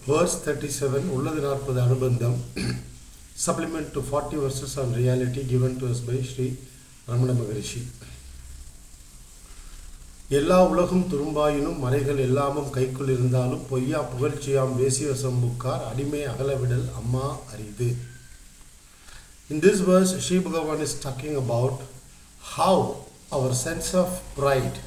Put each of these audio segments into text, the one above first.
Verse 37, Ulladhu naarpadhu anbandam, supplement to 40 verses on reality given to us by Sri Ramana Maharshi. எல்லா உலகும் துரும்பாயினும் மறைகள் எல்லாமும் கைக்குள் இருந்தாலும் பொய்யா புகழ்ச்சியாம் வேசிவசம் புக்கார் அடிமை அகலவிடல் அம்மா அரிது. In this verse, Sri Bhagavan is talking about how our sense of pride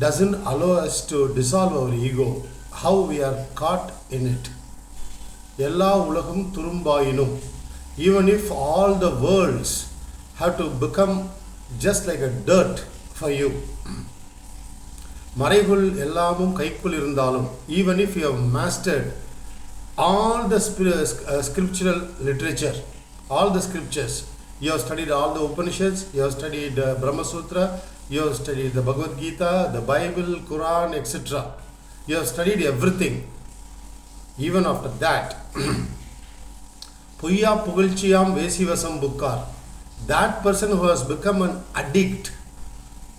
doesn't allow us to dissolve our ego, how we are caught in it. எல்லா உலகும் துரும்பாயினும், even if all the worlds have to become just like a dirt for you. மறைகள் எல்லாமும் கைக்குள் இருந்தாலும், even if you have mastered all the scriptural literature, all the scriptures, you have studied all the Upanishads, you have studied Brahma Sutra, you have studied the Bhagavad Gita, the Bible, Quran, etc. You have studied everything. Even after that, பொய்யா புகழ்ச்சியாம் வேசிவசம் புக்கார், that person who has become an addict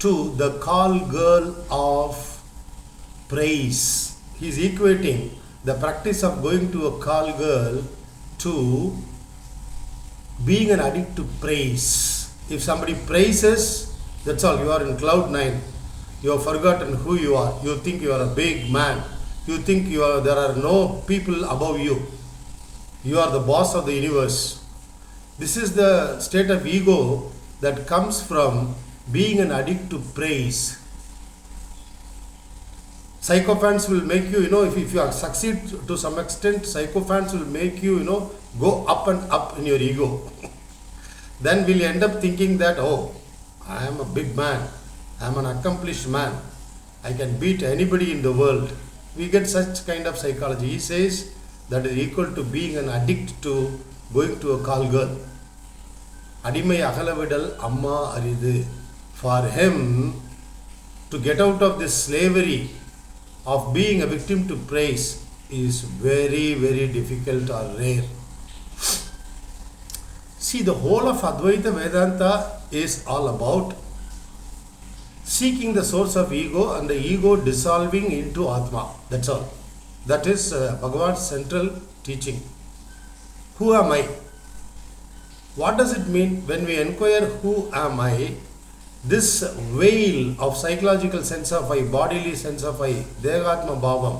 to the call girl of praise. He is equating the practice of going to a call girl to being an addict to praise. If somebody praises, that's all, you are in cloud nine. You have forgotten who you are. You think you are a big man. You think there are no people above you. You are the boss of the universe. This is the state of ego that comes from being an addict to praise. Sycophants will make you, if you succeed to some extent, sycophants will make you, go up and up in your ego. Then we'll end up thinking that, oh, I am a big man, I am an accomplished man, I can beat anybody in the world. We get such kind of psychology. He says that is equal to being an addict to going to a call girl. Adimai agalavidal amma aridu. For him to get out of this slavery of being a victim to praise is very, very difficult or rare. See, the whole of Advaita Vedanta is all about seeking the source of ego and the ego dissolving into Atma. That's all. That is Bhagavan's central teaching. Who am I? What does it mean when we inquire who am I? This veil of psychological sense of I, bodily sense of I, Dehatma Bhavam,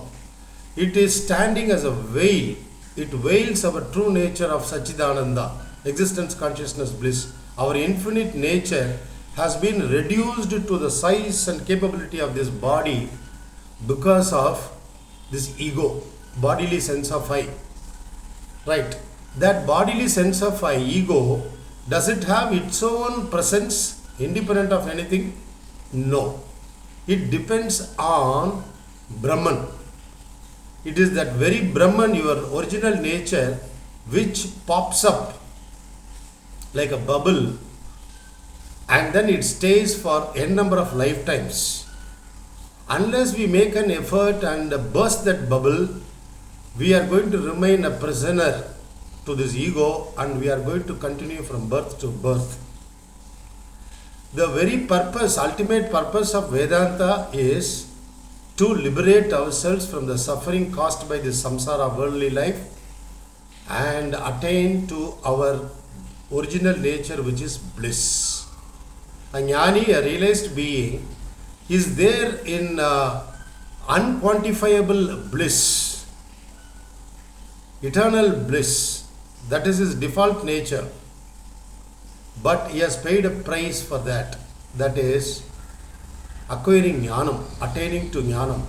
it is standing as a veil. It veils our true nature of Sachidananda, existence, consciousness, bliss. Our infinite nature has been reduced to the size and capability of this body because of this ego, bodily sense of I. Right? That bodily sense of I, ego, does it have its own presence independent of anything? No. It depends on Brahman. It is that very Brahman, your original nature, which pops up like a bubble and then it stays for n number of lifetimes. Unless we make an effort and burst that bubble, we are going to remain a prisoner to this ego and we are going to continue from birth to birth. The very purpose, ultimate purpose of Vedanta is to liberate ourselves from the suffering caused by this samsara worldly life and attain to our original nature, which is bliss. A jnani, a realized being, is there in unquantifiable bliss, eternal bliss. That is his default nature. But he has paid a price for that. That is acquiring jnanam, attaining to jnanam.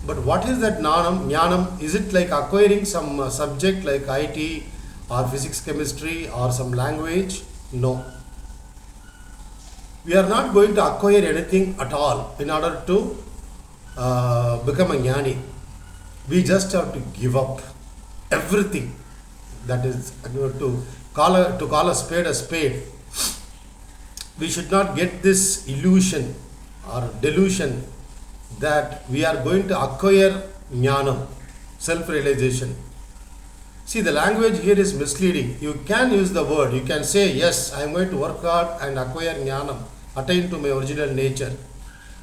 But what is that jnanam? Is it like acquiring some subject like IT or physics, chemistry or some language? No. We are not going to acquire anything at all in order to become a jnani. We just have to give up everything. That is to call a spade a spade. We should not get this illusion or delusion that we are going to acquire jnanam, self-realization. See, the language here is misleading. You can use the word. You can say, yes, I am going to work hard and acquire jnanam, attain to my original nature.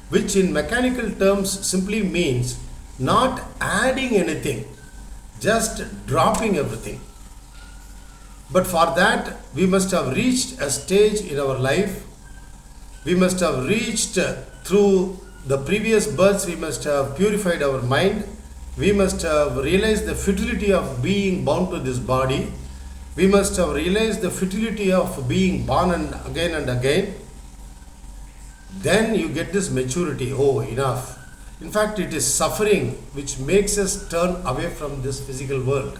which in mechanical terms simply means not adding anything, just dropping everything. But for that, we must have reached a stage in our life. We must have reached through the previous births, we must have purified our mind. We must have realized the futility of being bound to this body. We must have realized the futility of being born and again. Then you get this maturity. Oh, enough. In fact, it is suffering which makes us turn away from this physical world.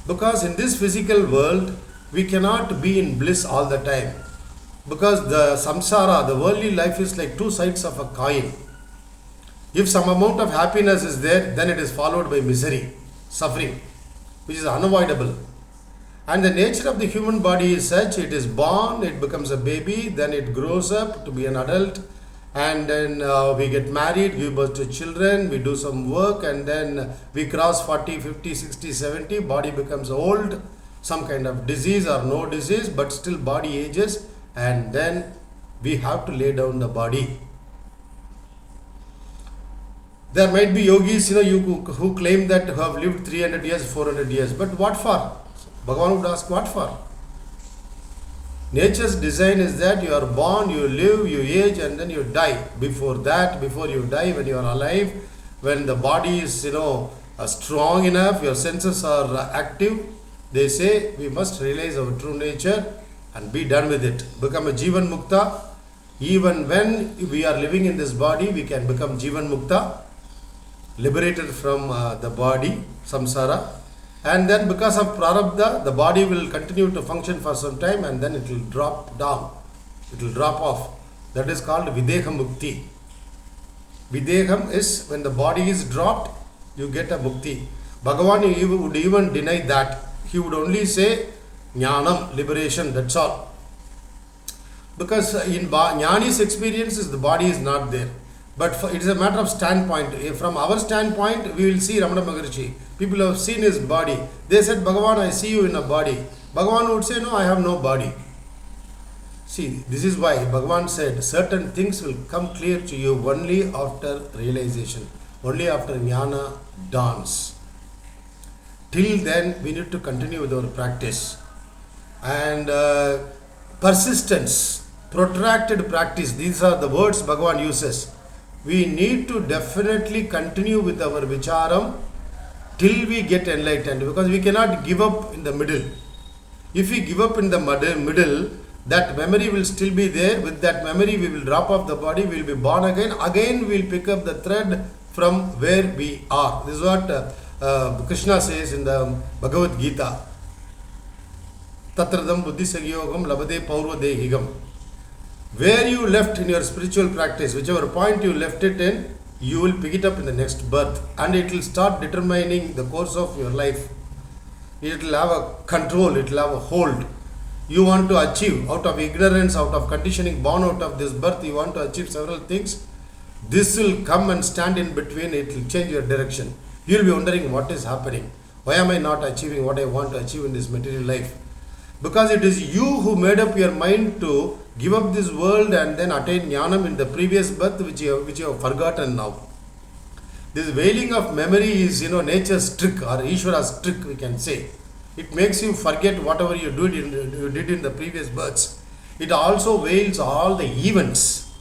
Because in this physical world, we cannot be in bliss all the time. Because the samsara, the worldly life, is like two sides of a coin. If some amount of happiness is there, then it is followed by misery, suffering, which is unavoidable. And the nature of the human body is such, it is born, it becomes a baby, then it grows up to be an adult, and then we get married, give birth to children, we do some work, and then we cross 40, 50, 60, 70, body becomes old, some kind of disease or no disease, but still body ages, and then we have to lay down the body. There might be yogis, who claim that who have lived 300 years, 400 years, but what for? Bhagavan would ask, what for? Nature's design is that you are born, you live, you age, and then you die. Before that, before you die, when you are alive, when the body is, strong enough, your senses are active, they say we must realize our true nature and be done with it. Become a Jivan Mukta. Even when we are living in this body, we can become Jivan Mukta, liberated from the body, samsara. And then because of prarabdha, the body will continue to function for some time and then it will drop down. It will drop off. That is called Videha Mukti. Videham is when the body is dropped, you get a mukti. Bhagavan would even deny that. He would only say Jnanam, liberation, that's all. Because in Jnani's experiences, the body is not there. But it is a matter of standpoint. From our standpoint, we will see Ramana Maharshi. People have seen his body. They said, Bhagavan, I see you in a body. Bhagavan would say, no, I have no body. See, this is why Bhagavan said, certain things will come clear to you only after realization, only after Jnana dawns. Till then, we need to continue with our practice. And persistence, protracted practice, these are the words Bhagavan uses. We need to definitely continue with our vicharam till we get enlightened, because we cannot give up in the middle. If we give up in the middle, that memory will still be there. With that memory, we will drop off the body, we will be born again. Again, we will pick up the thread from where we are. This is what Krishna says in the Bhagavad Gita. Tatradam buddhi sagyogam labade paurvadehigam. Where you left in your spiritual practice, whichever point you left it in, you will pick it up in the next birth, and it will start determining the course of your life. It will have a control, it will have a hold. You want to achieve, out of ignorance, out of conditioning, born out of this birth, you want to achieve several things. This will come and stand in between, it will change your direction. You will be wondering what is happening. Why am I not achieving what I want to achieve in this material life? Because it is you who made up your mind to give up this world and then attain jnanam in the previous birth, which you have forgotten now. This veiling of memory is, nature's trick or Ishvara's trick, we can say. It makes you forget whatever you did in the previous births. It also veils all the events,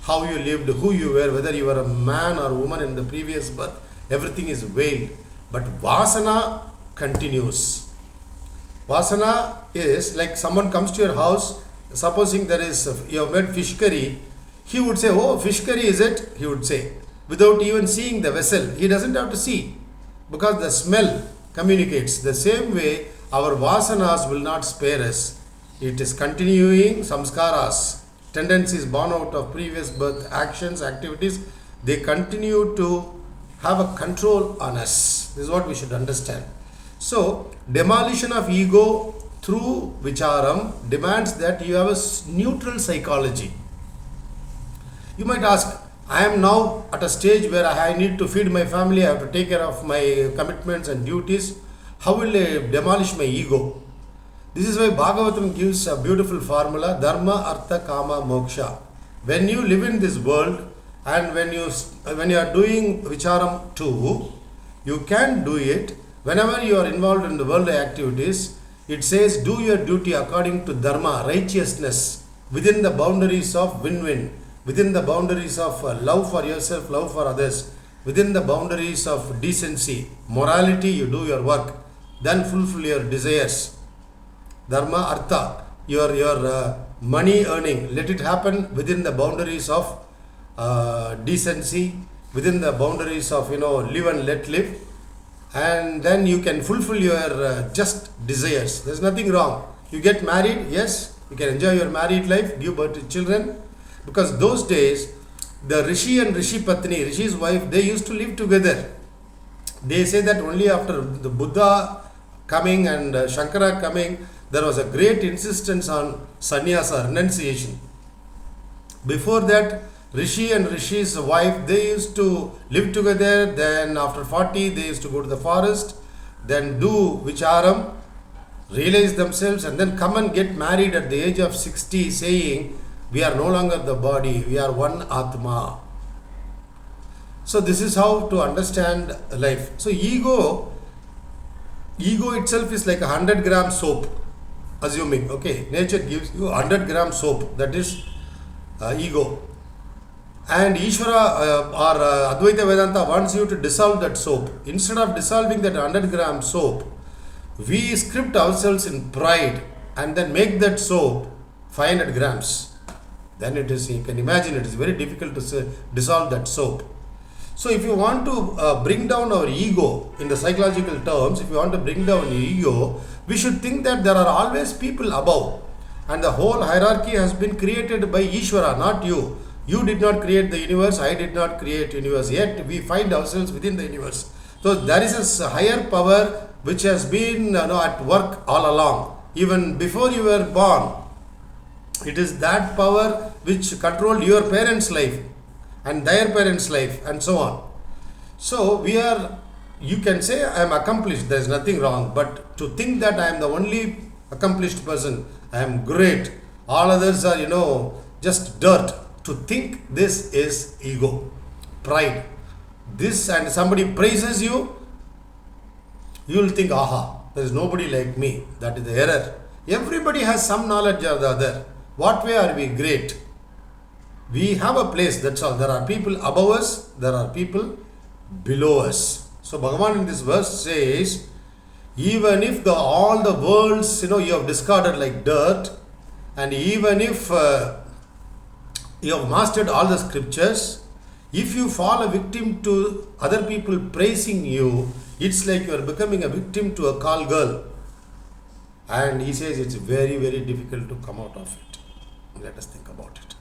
how you lived, who you were, whether you were a man or woman in the previous birth. Everything is veiled. But Vasana continues. Vasana is like someone comes to your house, supposing you have made fish curry, he would say, oh, fish curry is it? He would say, without even seeing the vessel. He doesn't have to see, because the smell communicates. The same way, our vasanas will not spare us. It is continuing samskaras, tendencies born out of previous birth, actions, activities, they continue to have a control on us. This is what we should understand. So, demolition of ego through vicharam demands that you have a neutral psychology. You might ask, I am now at a stage where I need to feed my family, I have to take care of my commitments and duties. How will I demolish my ego? This is why Bhagavatam gives a beautiful formula, dharma, artha, kama, moksha. When you live in this world, And when you are doing Vicharam too, you can do it whenever you are involved in the worldly activities. It says, do your duty according to dharma, righteousness, within the boundaries of win-win, within the boundaries of love for yourself, love for others, within the boundaries of decency, morality. You do your work, then fulfill your desires. Dharma, artha, your money earning, let it happen within the boundaries of decency, within the boundaries of live and let live, and then you can fulfill your just desires. There's nothing wrong. You get married, yes, you can enjoy your married life, give birth to children, because those days the Rishi and Rishi Patni, Rishi's wife, they used to live together. They say that only after the Buddha coming and Shankara coming, there was a great insistence on sannyasa, renunciation. Before that, Rishi and Rishi's wife, they used to live together. Then after 40, they used to go to the forest, then do Vicharam, realize themselves, and then come and get married at the age of 60, saying, we are no longer the body, we are one Atma. So this is how to understand life. So ego itself is like 100-gram soap, assuming, okay, nature gives you 100-gram soap, that is ego. And Ishvara or Advaita Vedanta wants you to dissolve that soap. Instead of dissolving that 100-gram soap, we script ourselves in pride and then make that soap 500 grams. Then it is, you can imagine, it is very difficult to dissolve that soap. So if you want to bring down our ego in the psychological terms, if you want to bring down ego, we should think that there are always people above. And the whole hierarchy has been created by Ishvara, not you. You did not create the universe, I did not create universe, yet we find ourselves within the universe. So there is a higher power which has been at work all along. Even before you were born, it is that power which controlled your parents' life and their parents' life and so on. So you can say I am accomplished, there is nothing wrong, but to think that I am the only accomplished person, I am great, all others are just dirt. To think this is ego, pride. This, and somebody praises you, you will think, aha, there is nobody like me. That is the error. Everybody has some knowledge or the other. What way are we great? We have a place, that's all. There are people above us, there are people below us. So Bhagavan in this verse says, even if all the worlds you have discarded like dirt, and even if you have mastered all the scriptures, if you fall a victim to other people praising you, it's like you are becoming a victim to a call girl. And he says it's very, very difficult to come out of it. Let us think about it.